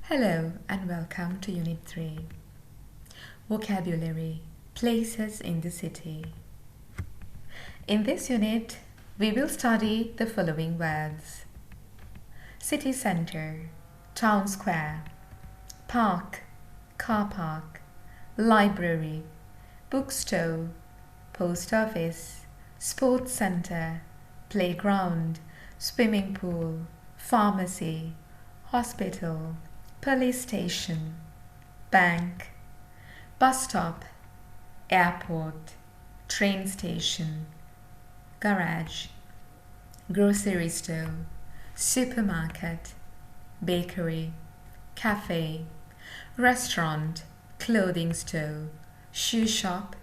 Hello and welcome to Unit 3. Vocabulary, places in the city. In this unit, we will study the following words: city centre, town square, park, car park, library, bookstore, post office, sports centre, playground, swimming pool, pharmacy, hospital, police station, bank, bus stop, airport, train station, garage, grocery store, supermarket, bakery, cafe, restaurant, clothing store, shoe shop,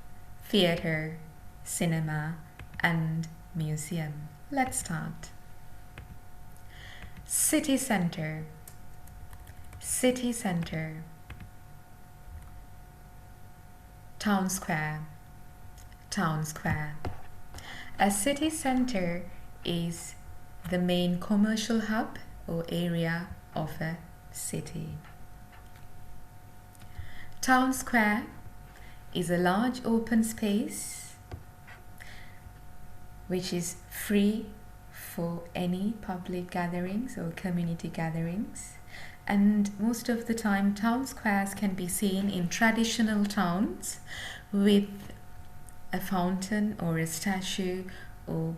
theater, cinema, and museum. Let's start. City centre. City centre. Town square. Town square. A city centre is the main commercial hub or area of a city. Town square is a large open space which is free for any public gatherings or community gatherings. And most of the time, town squares can be seen in traditional towns with a fountain or a statue or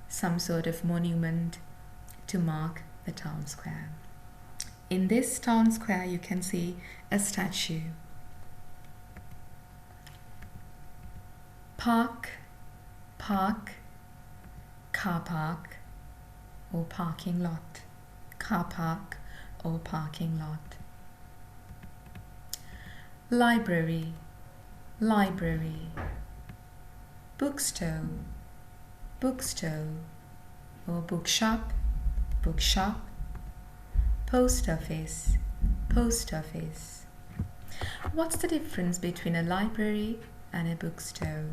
some sort of monument to mark the town square. In this town square, you can see a statue. Park, park, car park or parking lot. Car park or parking lot. Library, library. Bookstore, bookstore or bookshop, bookshop. Post office, post office. What's the difference between a library and a bookstore?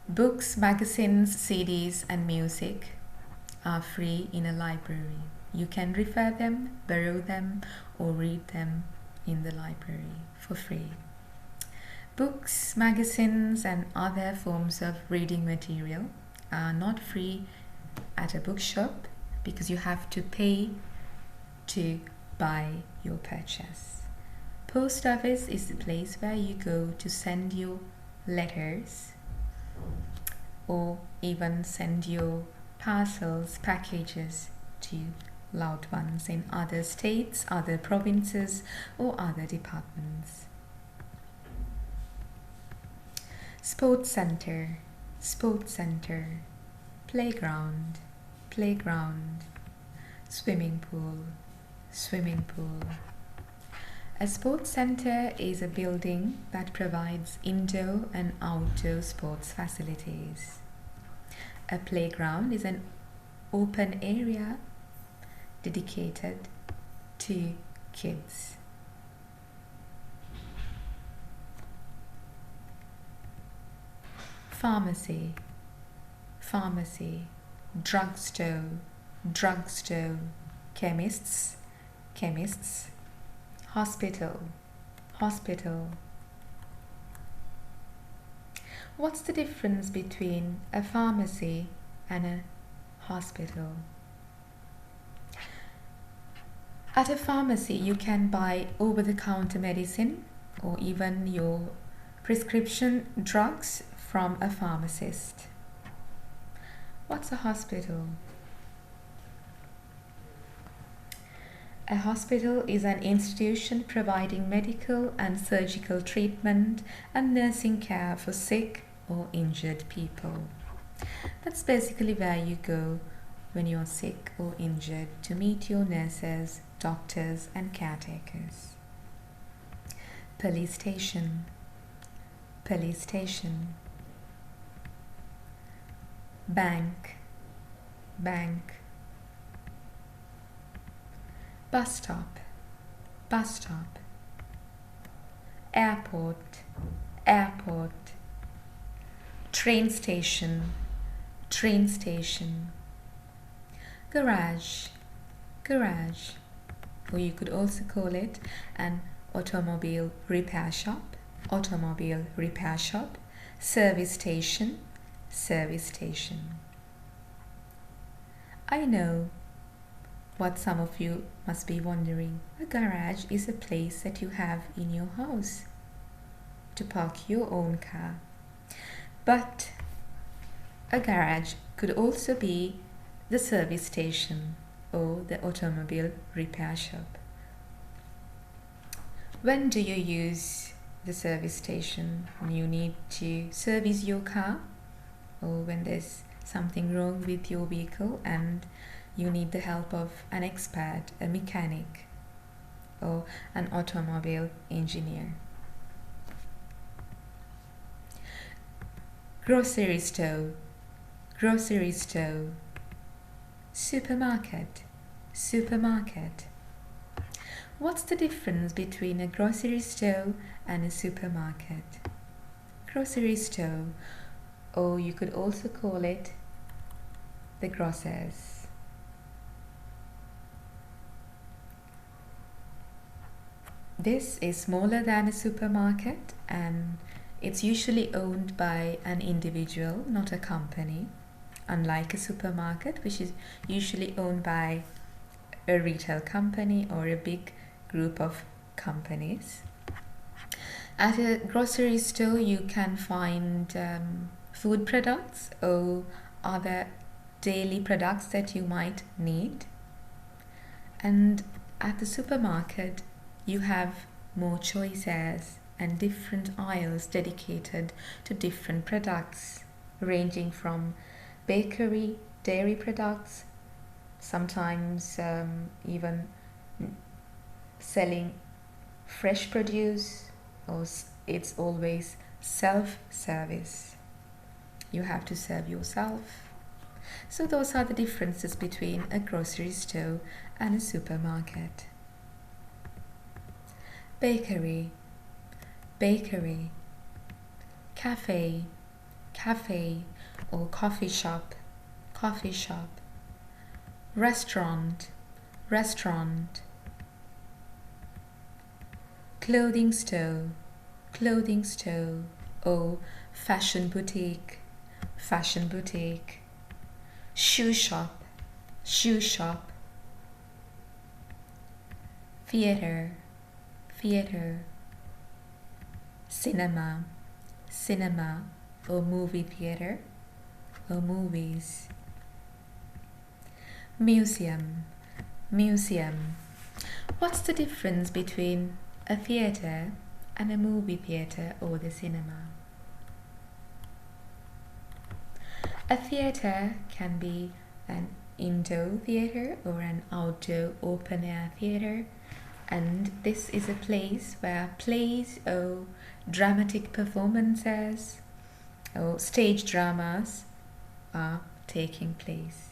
Books, magazines, CDs, and music are free in a library. You can refer them, borrow them, or read them in the library for free. Books, magazines, and other forms of reading material are not free at a bookshop because you have to pay to buy your purchase. Post office is the place where you go to send your letters or even send your parcels, packages to loved ones in other states, other provinces, or other departments. Sports center, sports center. Playground, playground. Swimming pool, swimming pool. A sports center is a building that provides indoor and outdoor sports facilities. A playground is an open area dedicated to kids. Pharmacy, pharmacy. Drugstore, drugstore. Chemists, chemists. Hospital, hospital. What's the difference between a pharmacy and a hospital? At a pharmacy, you can buy over-the-counter medicine or even your prescription drugs from a pharmacist. What's a hospital? A hospital is an institution providing medical and surgical treatment and nursing care for sick or injured people. That's basically where you go when you're sick or injured to meet your nurses, doctors, and caretakers. Police station, police station. Bank, bank. Bus stop, bus stop. Airport, airport. Train station, train station. Garage, garage. or you could also call it an automobile repair shop, service station, service station. I know what some of you must be wondering. A garage is a place that you have in your house to park your own car. But a garage could also be the service station or the automobile repair shop. When do you use the service station? When you need to service your car, or when there's something wrong with your vehicle and you need the help of an expert, a mechanic, or an automobile engineer. Grocery store, supermarket. What's the difference between a grocery store and a supermarket? Grocery store, or you could also call it the grocers. This is smaller than a supermarket, and it's usually owned by an individual, not a company, unlike a supermarket, which is usually owned by a retail company or a big group of companies. At a grocery store, you can find food products or other daily products that you might need. And at the supermarket, you have more choices and different aisles dedicated to different products, ranging from bakery, dairy products, sometimes even selling fresh produce, or it's always self-service. You have to serve yourself. So those are the differences between a grocery store and a supermarket. Bakery, cafe, or coffee shop, restaurant, clothing store, or fashion boutique, shoe shop, theater, cinema, or movie theater, or movies. Museum. What's the difference between a theater and a movie theater or the cinema? A theater can be an indoor theater or an outdoor open-air theater, and this is a place where plays or dramatic performances or stage dramas are taking place.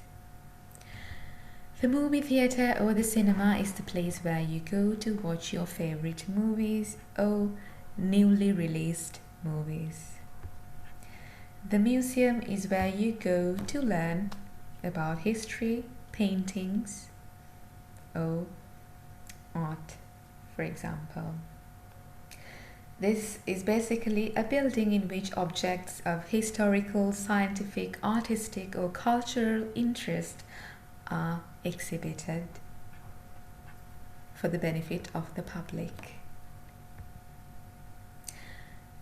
The movie theater or the cinema is the place where you go to watch your favorite movies or newly released movies. The museum is where you go to learn about history, paintings, or art, for example. This is basically a building in which objects of historical, scientific, artistic, or cultural interest are exhibited for the benefit of the public.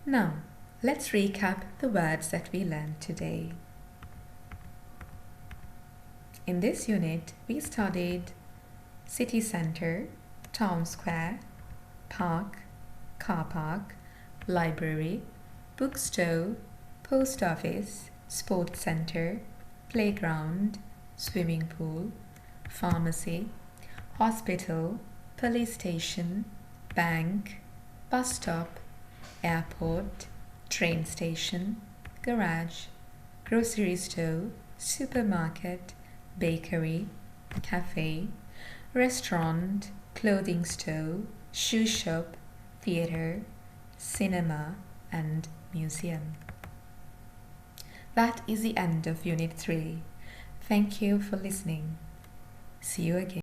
Now, let's recap the words that we learned today. In this unit, we studied city centre, town square, park, car park, library, bookstore, post office, sports centre, playground, swimming pool, pharmacy, hospital, police station, bank, bus stop, airport, train station, garage, grocery store, supermarket, bakery, cafe, restaurant, clothing store, shoe shop, theatre, cinema, and museum. That is the end of Unit 3. Thank you for listening. See you again.